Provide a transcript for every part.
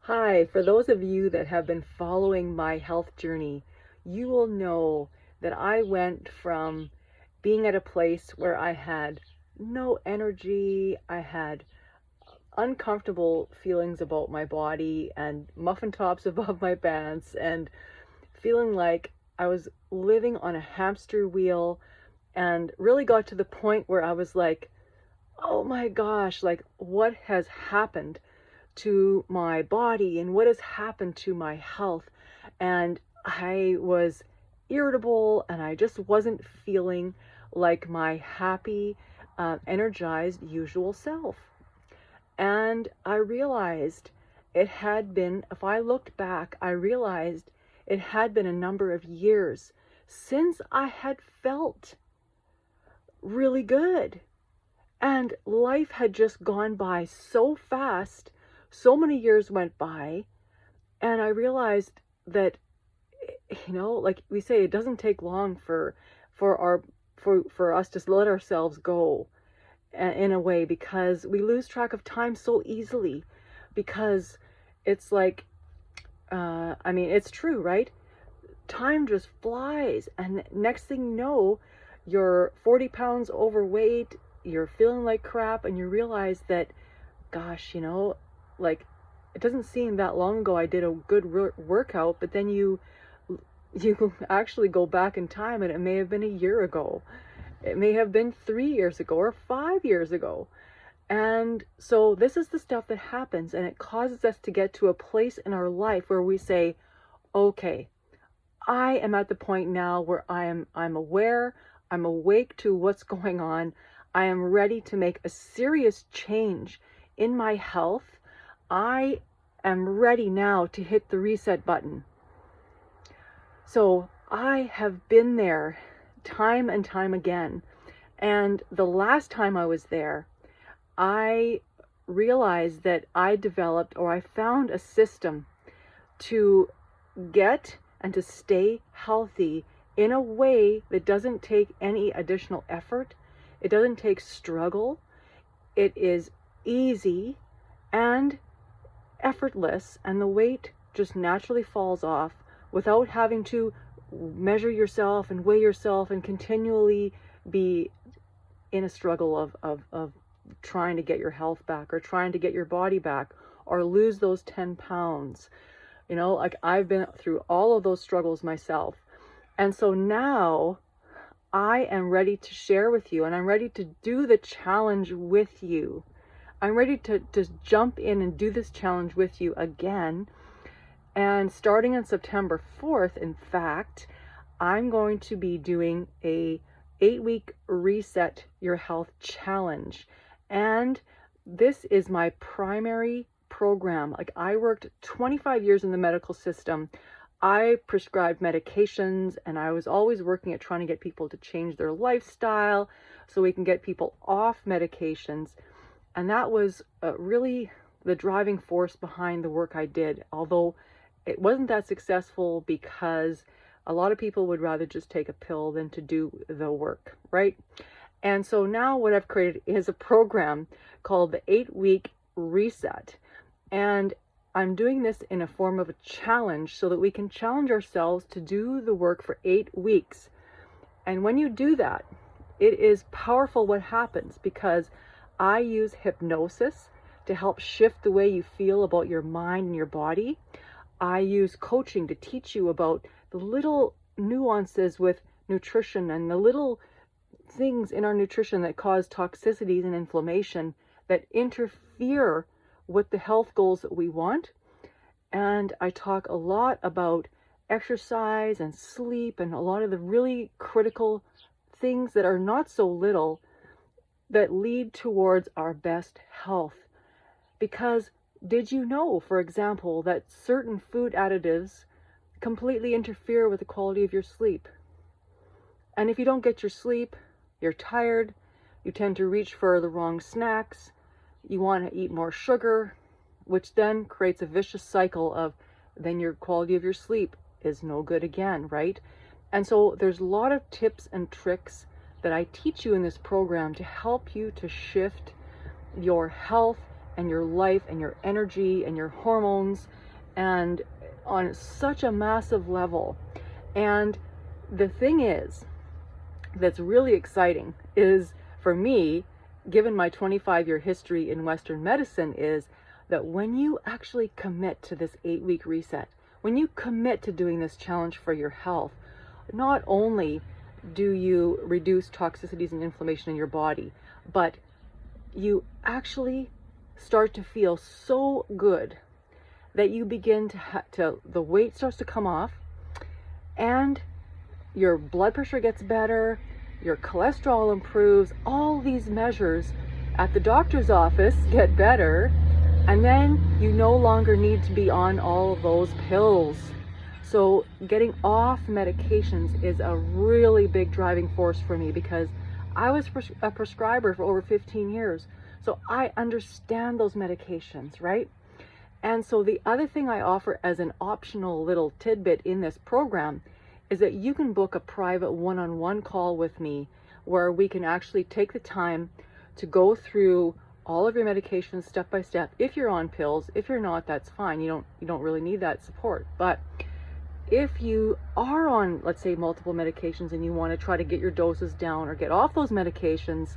Hi, for those of you that have been following my health journey, you will know that I went from being at a place where I had no energy, I had uncomfortable feelings about my body and muffin tops above my pants, and feeling like I was living on a hamster wheel, and really got to the point where I was like, oh my gosh, like what has happened to my body and what has happened to my health? And I was irritable and I just wasn't feeling like my happy, energized, usual self. And I realized it had been, if I looked back, I realized it had been a number of years since I had felt really good. And life had just gone by so fast. So many years went by, and I realized that, like we say, it doesn't take long for us to let ourselves go in a way, because we lose track of time so easily. Because it's like, it's true, right? Time just flies, and next thing you know, you're 40 pounds overweight, you're feeling like crap, and you realize that, gosh, like, it doesn't seem that long ago I did a good workout, but then you actually go back in time and it may have been a year ago, it may have been 3 years ago or 5 years ago. And so this is the stuff that happens, and it causes us to get to a place in our life where we say, okay, I am at the point now where I'm aware, I'm awake to what's going on. I am ready to make a serious change in my health. I am ready now to hit the reset button. So I have been there time and time again. And the last time I was there, I realized that I developed, or I found a system to get and to stay healthy in a way that doesn't take any additional effort. It doesn't take struggle. It is easy and effortless, and the weight just naturally falls off without having to measure yourself and weigh yourself and continually be in a struggle of trying to get your health back, or trying to get your body back, or lose those 10 pounds. Like, I've been through all of those struggles myself. And so now I am ready to share with you, and I'm ready to do the challenge with you. I'm ready to jump in and do this challenge with you again. And starting on September 4th, in fact, I'm going to be doing a 8-week reset your health challenge. And this is my primary program. Like, I worked 25 years in the medical system. I prescribed medications, and I was always working at trying to get people to change their lifestyle so we can get people off medications. And that was really the driving force behind the work I did, although it wasn't that successful because a lot of people would rather just take a pill than to do the work, right? And so now what I've created is a program called the 8-week reset. And I'm doing this in a form of a challenge so that we can challenge ourselves to do the work for 8 weeks. And when you do that, it is powerful what happens, because I use hypnosis to help shift the way you feel about your mind and your body. I use coaching to teach you about the little nuances with nutrition and the little things in our nutrition that cause toxicities and inflammation that interfere with the health goals that we want. And I talk a lot about exercise and sleep and a lot of the really critical things that are not so little that lead towards our best health. Because did you know, for example, that certain food additives completely interfere with the quality of your sleep? And if you don't get your sleep, you're tired, you tend to reach for the wrong snacks, you want to eat more sugar, which then creates a vicious cycle of then your quality of your sleep is no good again, right? And so there's a lot of tips and tricks that I teach you in this program to help you to shift your health and your life and your energy and your hormones, and on such a massive level. And the thing is, that's really exciting is, for me, given my 25-year history in Western medicine, is that when you actually commit to this 8-week reset, when you commit to doing this challenge for your health, not only do you reduce toxicities and inflammation in your body, but you actually start to feel so good that you begin to the weight starts to come off, and your blood pressure gets better, your cholesterol improves, all these measures at the doctor's office get better, and then you no longer need to be on all of those pills. So getting off medications is a really big driving force for me, because I was a prescriber for over 15 years. So I understand those medications, right? And so the other thing I offer as an optional little tidbit in this program is that you can book a private one-on-one call with me, where we can actually take the time to go through all of your medications step by step. If you're on pills, if you're not, that's fine. You don't really need that support. But if you are on, let's say, multiple medications and you want to try to get your doses down or get off those medications,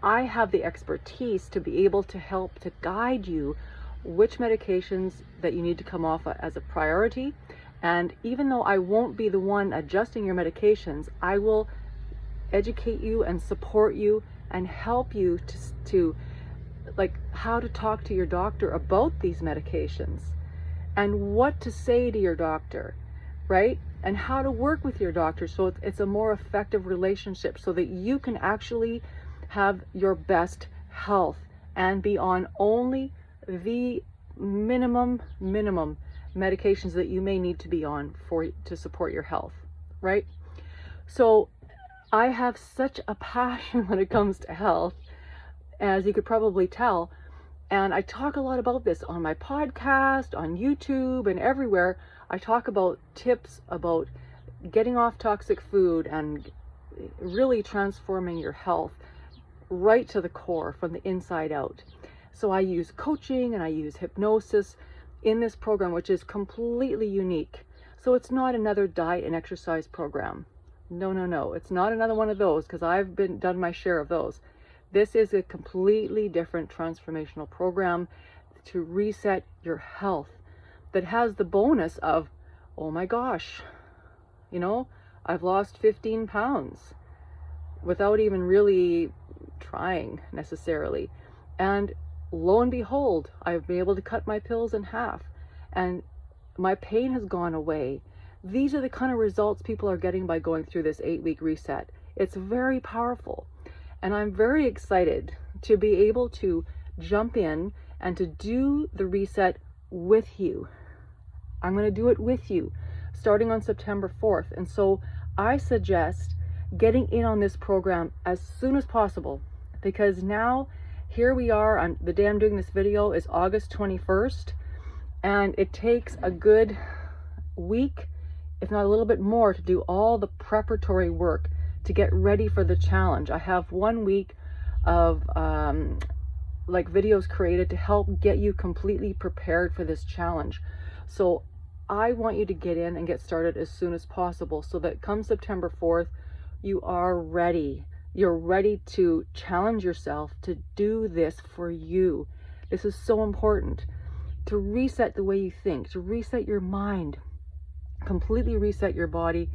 I have the expertise to be able to help to guide you which medications that you need to come off as a priority. And even though I won't be the one adjusting your medications, I will educate you and support you and help you to like how to talk to your doctor about these medications and what to say to your doctor, right? And how to work with your doctor so it's a more effective relationship, so that you can actually have your best health and be on only the minimum medications that you may need to be on to support your health, right? So I have such a passion when it comes to health, as you could probably tell, and I talk a lot about this on my podcast, on YouTube, and everywhere. I talk about tips about getting off toxic food and really transforming your health right to the core, from the inside out. So I use coaching and I use hypnosis in this program, which is completely unique. So it's not another diet and exercise program. No. It's not another one of those, because I've done my share of those. This is a completely different transformational program to reset your health, that has the bonus of, oh my gosh, I've lost 15 pounds without even really trying necessarily. And lo and behold, I've been able to cut my pills in half and my pain has gone away. These are the kind of results people are getting by going through this 8-week reset. It's very powerful. And I'm very excited to be able to jump in and to do the reset with you. I'm going to do it with you starting on September 4th. And so I suggest getting in on this program as soon as possible, because now here we are on the day I'm doing this video is August 21st, and it takes a good week, if not a little bit more, to do all the preparatory work to get ready for the challenge. I have 1 week of videos created to help get you completely prepared for this challenge. So I want you to get in and get started as soon as possible, so that come September 4th, you are ready. You're ready to challenge yourself to do this for you. This is so important, to reset the way you think, to reset your mind, completely reset your body,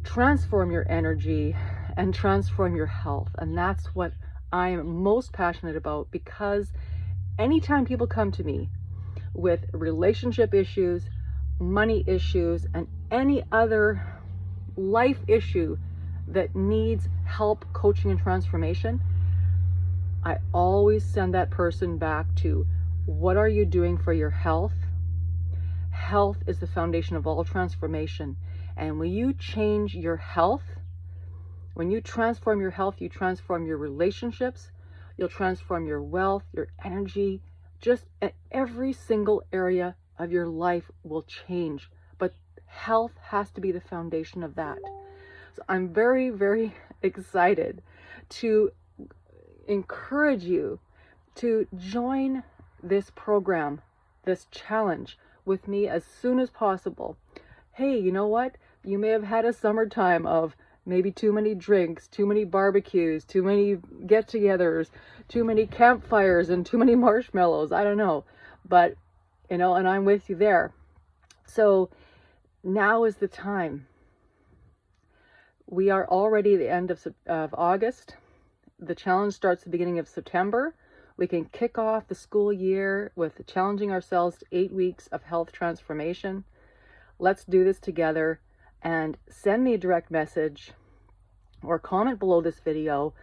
transform your energy, and transform your health. And that's what I am most passionate about, because anytime people come to me with relationship issues, money issues, and any other life issue that needs help, coaching, and transformation, I always send that person back to, what are you doing for your health? Health is the foundation of all transformation. And when you change your health, when you transform your health, you transform your relationships, you'll transform your wealth, your energy, just every single area of your life will change. But health has to be the foundation of that. So I'm very, very excited to encourage you to join this program, this challenge with me as soon as possible. Hey, you know what? You may have had a summertime of maybe too many drinks, too many barbecues, too many get-togethers, too many campfires, and too many marshmallows. I don't know. But, and I'm with you there. So now is the time. We are already at the end of August. The challenge starts at the beginning of September. We can kick off the school year with challenging ourselves to 8 weeks of health transformation. Let's do this together, and send me a direct message or comment below this video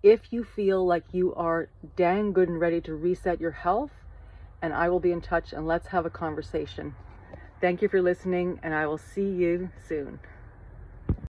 if you feel like you are dang good and ready to reset your health, and I will be in touch, and let's have a conversation. Thank you for listening, and I will see you soon.